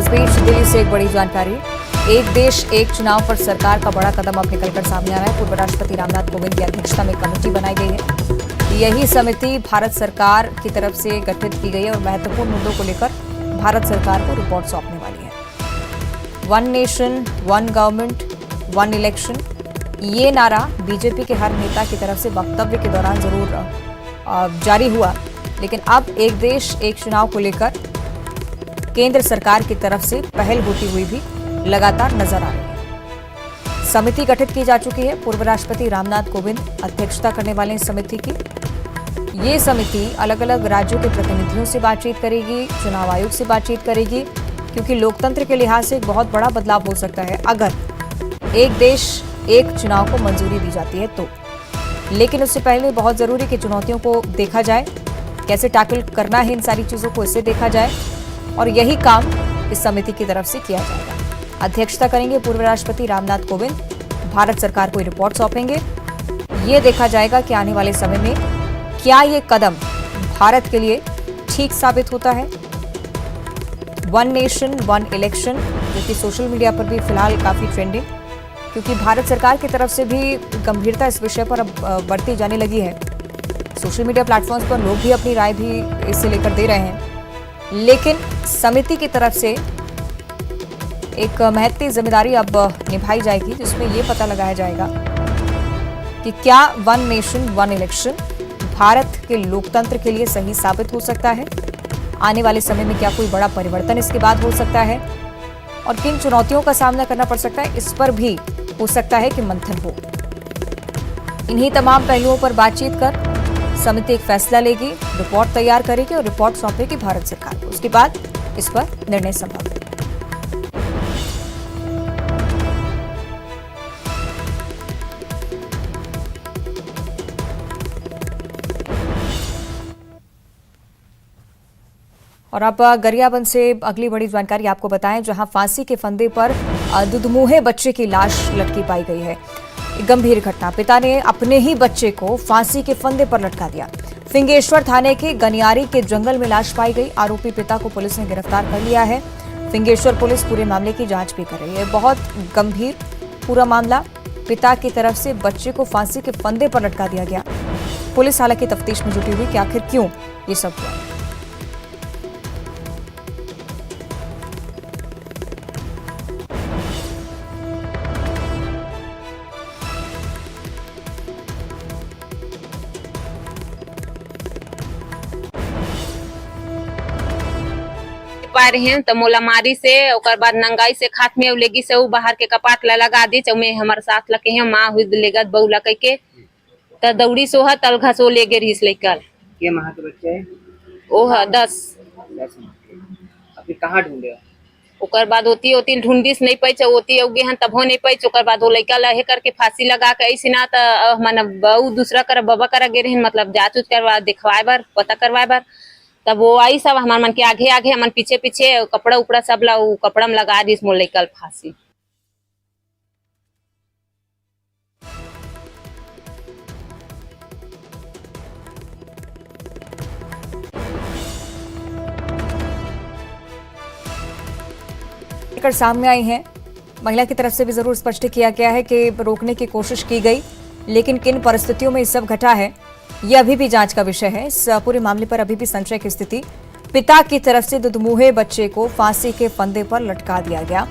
इस बीच दिल्ली से एक बड़ी जानकारी। एक देश एक चुनाव पर सरकार का बड़ा कदम अब निकलकर सामने आ रहा है। पूर्व राष्ट्रपति रामनाथ कोविंद की अध्यक्षता में कमेटी बनाई गई है। यही समिति भारत सरकार की तरफ से गठित की गई है और महत्वपूर्ण मुद्दों को लेकर भारत सरकार को रिपोर्ट सौंपने वाली है। One nation, one government, one election, ये नारा बीजेपी के हर नेता की तरफ से वक्तव्य के दौरान जरूर जारी हुआ, लेकिन अब एक देश एक चुनाव को लेकर केंद्र सरकार की तरफ से पहल होती हुई भी लगातार नजर आ रही है। समिति गठित की जा चुकी है। पूर्व राष्ट्रपति रामनाथ कोविंद अध्यक्षता करने वाले इस समिति की। ये समिति अलग अलग राज्यों के प्रतिनिधियों से बातचीत करेगी, चुनाव आयोग से बातचीत करेगी, क्योंकि लोकतंत्र के लिहाज से एक बहुत बड़ा बदलाव हो सकता है अगर एक देश एक चुनाव को मंजूरी दी जाती है तो। लेकिन उससे पहले बहुत जरूरी कि चुनौतियों को देखा जाए, कैसे टैकल करना है इन सारी चीजों को, इससे देखा जाए, और यही काम इस समिति की तरफ से किया जाएगा। अध्यक्षता करेंगे पूर्व राष्ट्रपति रामनाथ कोविंद। भारत सरकार को रिपोर्ट सौंपेंगे। ये देखा जाएगा कि आने वाले समय में क्या ये कदम भारत के लिए ठीक साबित होता है। वन नेशन, वन इलेक्शन, जो कि सोशल मीडिया पर भी फिलहाल काफी ट्रेंडिंग, क्योंकि भारत सरकार की तरफ से भी गंभीरता इस विषय पर अब बढ़ती जाने लगी है। सोशल मीडिया प्लेटफॉर्म्स पर लोग भी अपनी राय भी इससे लेकर दे रहे हैं। लेकिन समिति की तरफ से एक महत्वपूर्ण जिम्मेदारी अब निभाई जाएगी, जिसमें यह पता लगाया जाएगा कि क्या one nation, one election Bharat के लोकतंत्र के लिए सही साबित हो सकता है। आने वाले समय में क्या कोई बड़ा परिवर्तन इसके बाद हो सकता है और किन चुनौतियों का सामना करना पड़ सकता है, इस पर भी हो सकता है कि मंथन हो। इन्हीं तमाम पहलुओं पर बातचीत कर समिति एक फैसला लेगी, रिपोर्ट तैयार करेगी और रिपोर्ट सौंपेगी भारत सरकार को। उसके बाद इस पर निर्णय संभव है। और अब गरियाबंद से अगली बड़ी जानकारी आपको बताएं, जहां फांसी के फंदे पर दुधमुहे बच्चे की लाश लटकी पाई गई है। गंभीर घटना। पिता ने अपने ही बच्चे को फांसी के फंदे पर लटका दिया। फिंगेश्वर थाने के गनियारी के जंगल में लाश पाई गई। आरोपी पिता को पुलिस ने गिरफ्तार कर लिया है। फिंगेश्वर पुलिस पूरे मामले की जांच भी कर रही है। बहुत गंभीर पूरा मामला। पिता की तरफ से बच्चे को फांसी के फंदे पर लटका दिया गया। पुलिस हालांकि तफ्तीश में जुटी हुई कि आखिर क्यों ये सब हुआ। पा रहे हैं तो मोलामारी से ओकर बाद नंगाई से खात में लेगी से उ बाहर के कपाट ला लगा दी चौमे हमार साथ लके हैं माँ हुई लेगत बहू लके के त दौड़ी सोह तलघा सो ले गे रहीस लेकर के माह के बच्चे है ओह 10 अभी कहाँ ढूंढे ओकर बाद होती होती ढूंढीस नहीं पैच होती उगे हन तब हो नहीं पैच ओकर बाद वो लइका लहे करके फांसी लगा के ऐसी ना त मन बहू दूसरा कर बाबा कर गे रही मतलब जांच उच करवा दिखवाए बर पता करवाए बर तब वो आई सब हमार मन के आगे आगे हमन पीछे पीछे कपड़ा उपड़ा सब ला कपड़ा में लगा दी मोर लइका फांसी। सामने आई हैं। महिला की तरफ से भी जरूर स्पष्ट किया गया है कि रोकने की कोशिश की गई, लेकिन किन परिस्थितियों में ये सब घटा है यह अभी भी जांच का विषय है। इस पूरे मामले पर अभी भी संशय की स्थिति। पिता की तरफ से दुधमुहे बच्चे को फांसी के फंदे पर लटका दिया गया।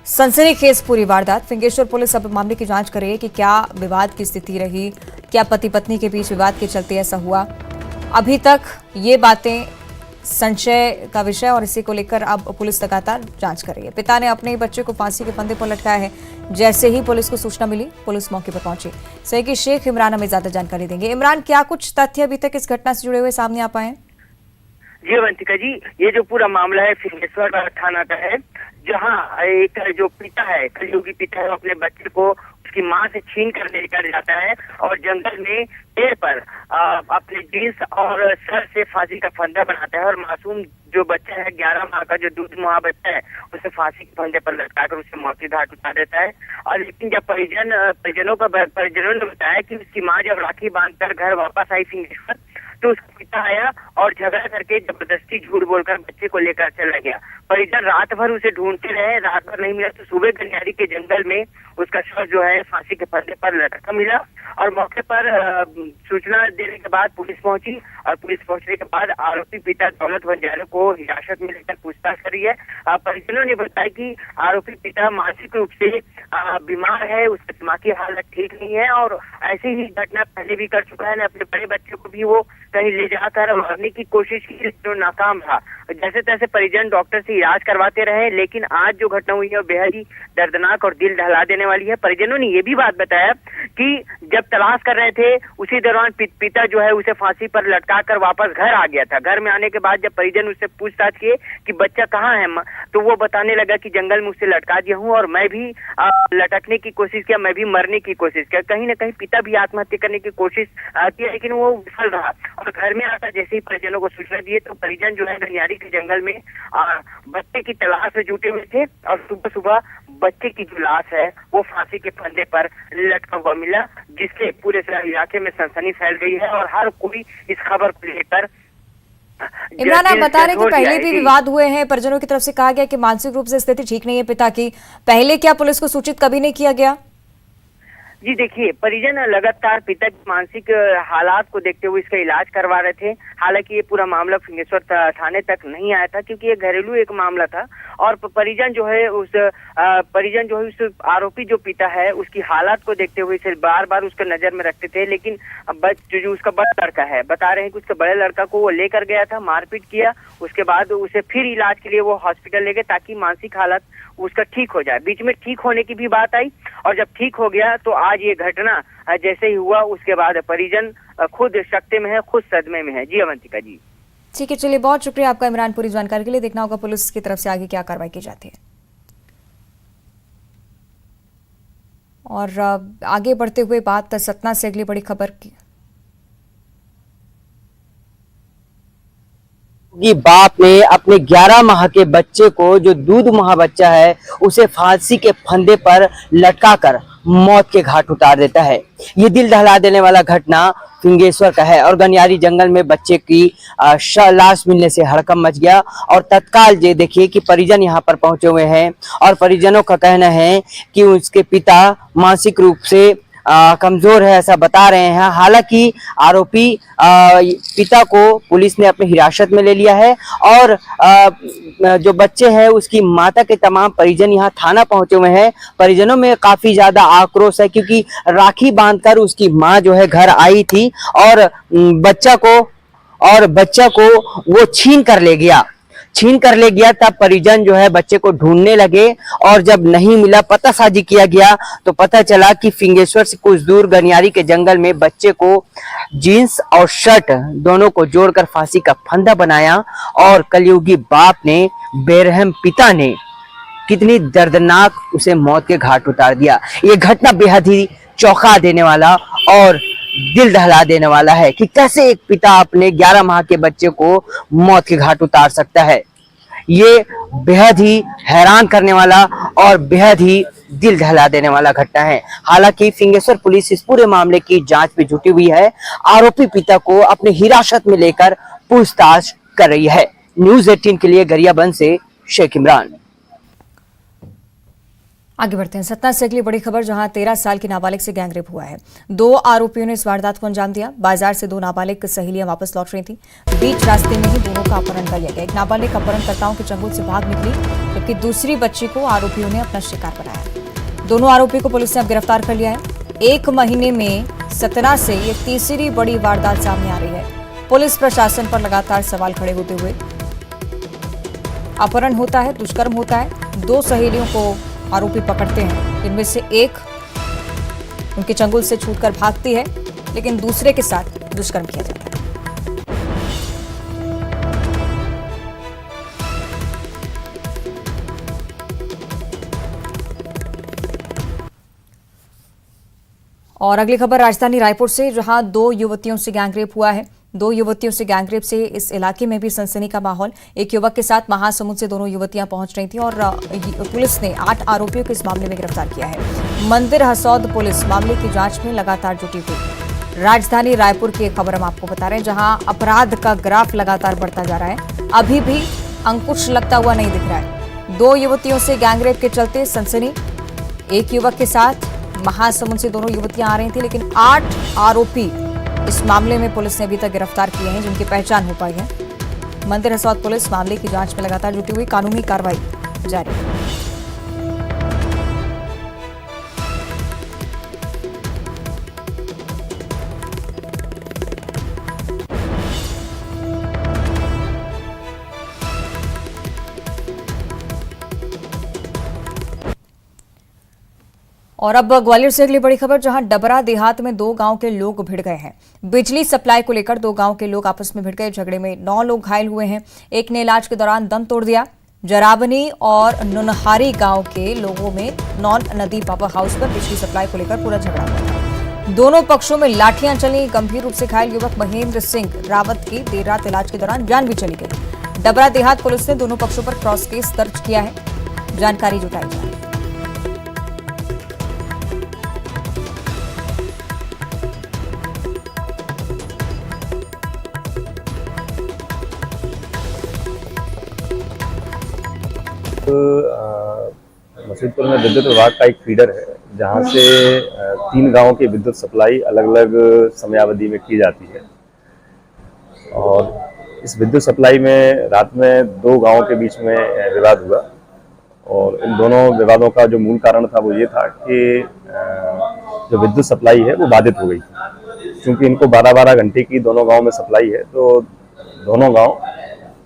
सनसनीखेज पूरी वारदात। फिंगेश्वर पुलिस अब मामले की जांच कर रही है कि क्या विवाद की स्थिति रही, क्या पति पत्नी के बीच विवाद के चलते ऐसा हुआ। अभी तक ये बातें संशय का विषय और इसी को लेकर अब पुलिस लगातार जांच कर रही है। पिता ने अपने बच्चे को फांसी के फंदे पर लटकाया है। जैसे ही पुलिस को सूचना मिली, पुलिस मौके पर पहुंची। सही शेख इमरान हमें ज्यादा जानकारी देंगे। इमरान, क्या कुछ तथ्य अभी तक इस घटना से जुड़े हुए सामने आ पाए हैं? जी अवंतिका जी, ये जो पूरा मामला है फिंगेश्वर थाना का है, जहाँ एक जो पिता है, कलयुगी पिता है, अपने बच्चे को उसकी माँ से छीन कर लेकर जाता है और जंगल में पेड़ पर अपने जींस और सर से फांसी का फंदा बनाता है और मासूम जो बच्चा है 11 माह का जो दूध मुहा बच्चा है उसे फांसी के फंदे पर लटकाकर उसे मौत की घाट उतार देता है। और लेकिन जब परिजनों ने बताया कि उसकी माँ जब राखी बांधकर घर वापस आई फिंगेश्वर, तो उसका पिता आया और झगड़ा करके जबरदस्ती झूठ बोलकर बच्चे को लेकर चला गया। परिजन रात भर उसे ढूंढते रहे, रात भर नहीं मिला तो सुबह गनियारी के जंगल में उसका शव जो है फांसी के फंदे पर लटका मिला और मौके पर सूचना देने के बाद पुलिस पहुंची और पुलिस पहुंचने के बाद आरोपी पिता दौलत बंजारे को हिरासत में लेकर पूछताछ करी है। परिजनों ने बताया कि आरोपी पिता मानसिक रूप से बीमार है, उसकी दिमागी हालत ठीक नहीं है और ऐसी ही घटना पहले भी कर चुका है। अपने बड़े बच्चे को भी वो कहीं ले जाकर मारने की कोशिश की लेकिन वो नाकाम रहा। जैसे तैसे परिजन डॉक्टर से इलाज करवाते रहे, लेकिन आज जो घटना हुई है वो बेहद ही दर्दनाक और दिल दहला देने वाली है। परिजनों ने ये भी बात बताया कि जब तलाश कर रहे थे उसी दौरान पिता जो है उसे फांसी पर लटका कर वापस घर आ गया था। घर में आने के बाद जब परिजन उससे पूछताछ किए कि बच्चा कहाँ है, तो वो बताने लगा कि जंगल में उसे लटका दिया हूँ और मैं भी लटकने की कोशिश किया, मैं भी मरने की कोशिश किया। कहीं ना कहीं पिता भी आत्महत्या करने की कोशिश की लेकिन वो विफल रहा और घर में आता जैसे ही परिजनों को सूचना दिए तो परिजन जो है गनियारी के जंगल में बच्चे की तलाश में जुटे हुए थे और सुबह सुबह बच्चे की जो लाश है वो फांसी के फंदे पर लटका हुआ मिला, जिससे पूरे इलाके में सनसनी फैल गई है और हर कोई इस खबर को लेकर। इमरान, आप बता रहे हैं कि पहले भी विवाद हुए हैं, परिजनों की तरफ से कहा गया कि मानसिक रूप से स्थिति ठीक नहीं है पिता की, पहले क्या पुलिस को सूचित कभी नहीं किया गया? जी देखिए, परिजन लगातार पिता की मानसिक हालात को देखते हुए इसका इलाज करवा रहे थे। हालांकि ये पूरा मामला फिंगेश्वर थाने तक नहीं आया था क्योंकि ये घरेलू एक मामला था और परिजन जो है उस आरोपी जो पिता है उसकी हालात को देखते हुए इसे बार बार उसको नजर में रखते थे। लेकिन जो उसका बड़ा लड़का है बता रहे हैं कि उसके बड़े लड़का को वो लेकर गया था, मारपीट किया, उसके बाद उसे फिर इलाज के लिए वो हॉस्पिटल ले गए ताकि मानसिक हालत उसका ठीक हो जाए। बीच में ठीक होने की भी बात आई और जब ठीक हो गया तो आज ये घटना जैसे ही हुआ उसके बाद परिजन खुद शक्ति में है, खुद सदमे में है। जी अवंतिका जी। ठीक है, चलिए बहुत शुक्रिया आपका इमरान पूरी जानकारी के लिए। देखना होगा पुलिस की तरफ से आगे क्या कार्रवाई की जाती है। और आगे बढ़ते हुए बात सतना से अगली बड़ी खबर की। बाप ने अपने 11 माह के बच्चे को, जो दूध मुहा बच्चा है, उसे फांसी के फंदे पर लटकाकर मौत के घाट उतार देता है। ये दिल दहला देने वाला घटना फिंगेश्वर का है और गनियारी जंगल में बच्चे की लाश मिलने से हड़कंप मच गया और तत्काल ये देखिए कि परिजन यहाँ पर पहुंचे हुए हैं और परिजनों का कहना है कि उसके पिता मानसिक रूप से कमजोर है, ऐसा बता रहे हैं। हालांकि आरोपी पिता को पुलिस ने अपने हिरासत में ले लिया है और जो बच्चे हैं उसकी माता के तमाम परिजन यहाँ थाना पहुंचे हुए हैं। परिजनों में काफी ज्यादा आक्रोश है क्योंकि राखी बांधकर उसकी माँ जो है घर आई थी और बच्चा को वो छीन कर ले गया। तब परिजन जो है बच्चे को ढूंढने लगे और जब नहीं मिला, पतासाजी किया गया तो पता चला कि फिंगेश्वर से कुछ दूर गनियारी के जंगल में बच्चे को जीन्स और शर्ट दोनों को जोड़कर फांसी का फंदा बनाया और कलयुगी बाप ने, बेरहम पिता ने कितनी दर्दनाक उसे मौत के घाट उतार दिया। ये घटना बेहद ही चौंका देने वाला और दिल दहला देने वाला है कि कैसे एक पिता अपने 11 माह के बच्चे को मौत के घाट उतार सकता है। ये बेहद ही हैरान करने वाला और बेहद ही दिल दहला देने वाला घटना है। हालांकि फिंगेश्वर पुलिस इस पूरे मामले की जांच में जुटी हुई है। आरोपी पिता को अपने हिरासत में लेकर पूछताछ कर रही है। न्यूज़ 18 के लिए गरियाबंद से शेख इमरान। आगे बढ़ते हैं। सतना से अगली बड़ी खबर, जहां 13 साल की नाबालिग से गैंगरेप हुआ है। 2 आरोपियों ने इस वारदात को अंजाम दिया। बाजार से 2 नाबालिग सहेलियां वापस लौट रही थी। बीच रास्ते में ही दोनों का अपहरण कर लिया गया। एक नाबालिग अपहरणकर्ताओं के चंगुल से भाग निकली, जबकि दूसरी बच्ची को आरोपियों ने अपना शिकार बनाया। दोनों आरोपी को पुलिस ने अब गिरफ्तार कर लिया है। 1 महीने में सतना से ये तीसरी बड़ी वारदात सामने आ रही है। पुलिस प्रशासन पर लगातार सवाल खड़े होते हुए अपहरण होता है, दुष्कर्म होता है। 2 सहेलियों को आरोपी पकड़ते हैं, इनमें से एक उनके चंगुल से छूटकर भागती है, लेकिन दूसरे के साथ दुष्कर्म किया जाता है। और अगली खबर राजधानी रायपुर से, जहां 2 युवतियों से गैंगरेप हुआ है। 2 युवतियों से गैंगरेप से इस इलाके में भी सनसनी का माहौल। एक युवक के साथ महासमुंद से दोनों युवतियां पहुंच रही थी और पुलिस ने 8 आरोपियों को इस मामले में गिरफ्तार किया है। मंदिर हसौद पुलिस मामले की जांच में लगातार जुटी हुई। राजधानी रायपुर की एक खबर हम आपको बता रहे हैं, जहां अपराध का ग्राफ लगातार बढ़ता जा रहा है। अभी भी अंकुश लगता हुआ नहीं दिख रहा है। 2 युवतियों से गैंगरेप के चलते सनसनी। एक युवक के साथ महासमुंद से दोनों युवतियां आ रही थी, लेकिन 8 आरोपी इस मामले में पुलिस ने अभी तक गिरफ्तार किए हैं, जिनकी पहचान हो पाई है। मंदिर हसौद पुलिस मामले की जांच में लगातार जुटी हुई, कानूनी कार्रवाई जारी है। और अब ग्वालियर से अगली बड़ी खबर, जहां डबरा देहात में 2 गांव के लोग भिड़ गए हैं। बिजली सप्लाई को लेकर 2 गांव के लोग आपस में भिड़ गए। झगड़े में 9 लोग घायल हुए हैं। एक ने इलाज के दौरान दम तोड़ दिया। जराबनी और नुनहारी गांव के लोगों में नॉन नदी पावर हाउस पर बिजली सप्लाई को लेकर पूरा झगड़ा हुआ। दोनों पक्षों में लाठियां चली। गंभीर रूप से घायल युवक महेंद्र सिंह रावत की देर रात इलाज के दौरान जान भी चली गई। डबरा देहात पुलिस ने दोनों पक्षों पर क्रॉस केस दर्ज किया है। जानकारी जुटाई जा रही है। मसीदपुर में विद्युत विभाग का एक फीडर है, जहां से 3 गांवों की विद्युत सप्लाई अलग अलग समयावधि में की जाती है। और इस विद्युत सप्लाई में रात में 2 गांवों के बीच में विवाद हुआ, और इन दोनों विवादों का जो मूल कारण था वो ये था कि जो विद्युत सप्लाई है वो बाधित हो गई। क्योंकि इनको 12-12 घंटे की दोनों गाँव में सप्लाई है, तो दोनों गाँव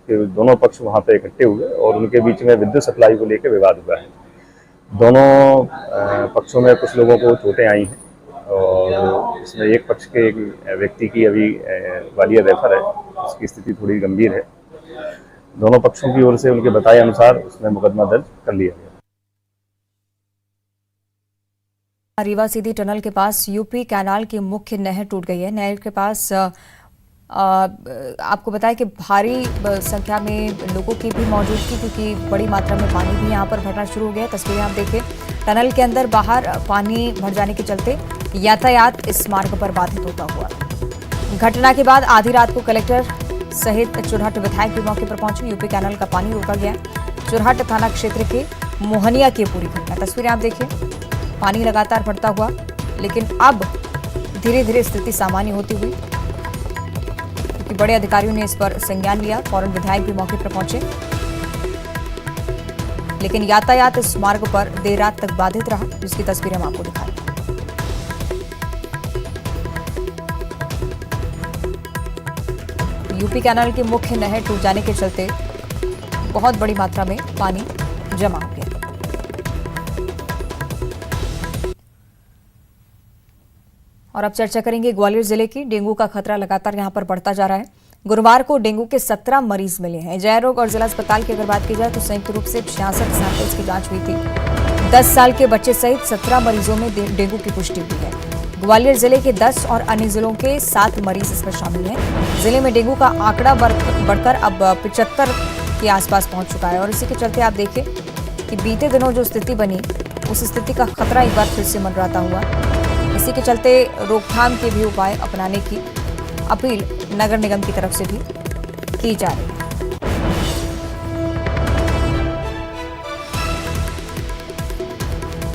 दोनों पक्ष वहां पे इकट्ठे हुए और उनके बीच में विद्युत सप्लाई को लेकर विवाद हुआ है। दोनों पक्षों में कुछ लोगों को चोटें आई हैं, और इसमें एक पक्ष के एक व्यक्ति की अभी ग्वालियर रेफर है, उसकी स्थिति थोड़ी गंभीर है। दोनों पक्षों की ओर से उनके बताए अनुसार उसमें मुकदमा दर्ज कर लिया गया। रीवा सीधी टनल के पास यूपी कैनाल की मुख्य नहर टूट गई है। नहर के पास आपको बताया कि भारी संख्या में लोगों की भी मौजूदगी, क्योंकि बड़ी मात्रा में पानी भी यहां पर भरना शुरू हो गया है। तस्वीरें आप देखें, टनल के अंदर बाहर पानी भर जाने के चलते यातायात इस मार्ग पर बाधित होता हुआ। घटना के बाद आधी रात को कलेक्टर सहित चुरहट विधायक भी मौके पर पहुंचे। यूपी कैनाल का पानी रोका गया। चुरहट थाना क्षेत्र के मोहनिया की पूरी घटना। तस्वीरें आप देखिए, पानी लगातार बढ़ता हुआ, लेकिन अब धीरे धीरे स्थिति सामान्य होती हुई, क्योंकि बड़े अधिकारियों ने इस पर संज्ञान लिया। फौरन विधायक भी मौके पर पहुंचे, लेकिन यातायात इस मार्ग पर देर रात तक बाधित रहा, जिसकी तस्वीरें हम आपको दिखाएं। यूपी कैनाल की मुख्य नहर टूट जाने के चलते बहुत बड़ी मात्रा में पानी जमा हो गया। और अब चर्चा करेंगे ग्वालियर जिले की। डेंगू का खतरा लगातार यहां पर बढ़ता जा रहा है। गुरुवार को डेंगू के 17 मरीज मिले हैं। जय रोग और जिला अस्पताल की अगर बात की जाए तो संयुक्त रूप से 66 सैंपल्स की जांच हुई थी। 10 साल के बच्चे सहित 17 मरीजों में डेंगू की पुष्टि हुई है। ग्वालियर जिले के 10 और अन्य जिलों के 7 मरीज इसमें शामिल हैं। जिले में डेंगू का आंकड़ा बढ़कर अब 75 के आसपास पहुंच चुका है। और इसी के चलते आप देखें कि बीते दिनों जो स्थिति बनी, उस स्थिति का खतरा एक बार फिर से मंडराता हुआ। इसी के चलते रोकथाम के भी उपाय अपनाने की अपील नगर निगम की तरफ से भी की जा रही है।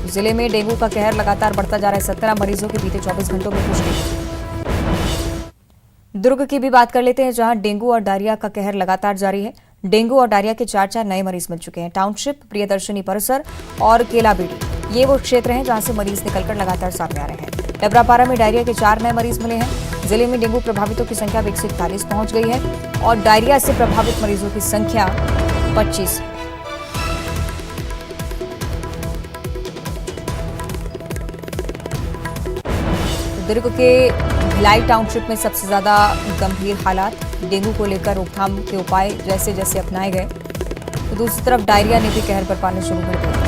जिले में डेंगू का कहर लगातार बढ़ता जा रहा है। 17 मरीजों की बीते 24 घंटों में पुष्टि। दुर्ग की भी बात कर लेते हैं, जहां डेंगू और डायरिया का कहर लगातार जारी है। डेंगू और डायरिया के 4 नए मरीज मिल चुके हैं। टाउनशिप, प्रियदर्शनी परिसर और केलाबेड़ी, ये वो क्षेत्र हैं जहां से मरीज निकलकर लगातार सामने आ रहे हैं। डबरापारा में डायरिया के 4 नए मरीज मिले हैं। जिले में डेंगू प्रभावितों की संख्या 141 पहुंच गई है और डायरिया से प्रभावित मरीजों की संख्या 25 है। दुर्ग के भिलाई टाउनशिप में सबसे ज्यादा गंभीर हालात। डेंगू को लेकर रोकथाम के उपाय जैसे जैसे अपनाए गए, तो दूसरी तरफ डायरिया ने भी कहर बरपाना शुरू कर दिया।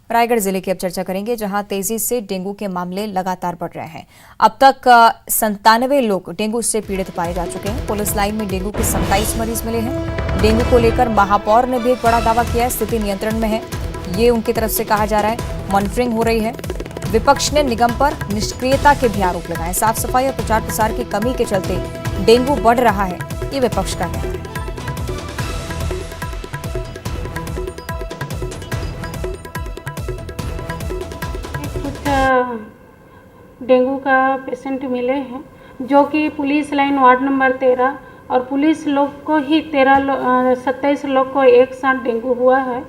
रायगढ़ जिले की अब चर्चा करेंगे, जहां तेजी से डेंगू के मामले लगातार बढ़ रहे हैं। अब तक 97 लोग डेंगू से पीड़ित पाए जा चुके हैं। पुलिस लाइन में डेंगू के 27 मरीज मिले हैं। डेंगू को लेकर महापौर ने भी एक बड़ा दावा किया है। स्थिति नियंत्रण में है, ये उनकी तरफ से कहा जा रहा है। मॉनिटरिंग हो रही है। विपक्ष ने निगम पर निष्क्रियता के भी आरोप लगाए। साफ सफाई और प्रचार प्रसार की कमी के चलते डेंगू बढ़ रहा है, ये विपक्ष का कहना है। डेंगू का पेशेंट मिले हैं जो कि पुलिस लाइन वार्ड नंबर 13 और पुलिस लोग को ही 27 लोग को एक साथ डेंगू हुआ है,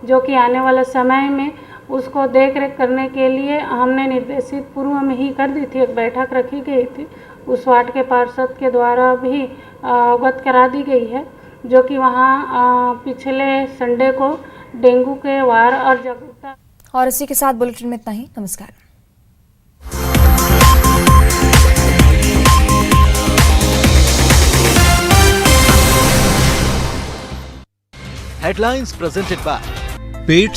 जो कि आने वाला समय में उसको देख रेख करने के लिए हमने निर्देशित पूर्व में ही कर दी थी। एक बैठक रखी गई थी, उस वार्ड के पार्षद के द्वारा भी अवगत करा दी गई है, जो कि वहाँ पिछले संडे को डेंगू के वार और जागरूकता। और इसी के साथ बुलेटिन में इतना ही। नमस्कार। Headlines presented by pet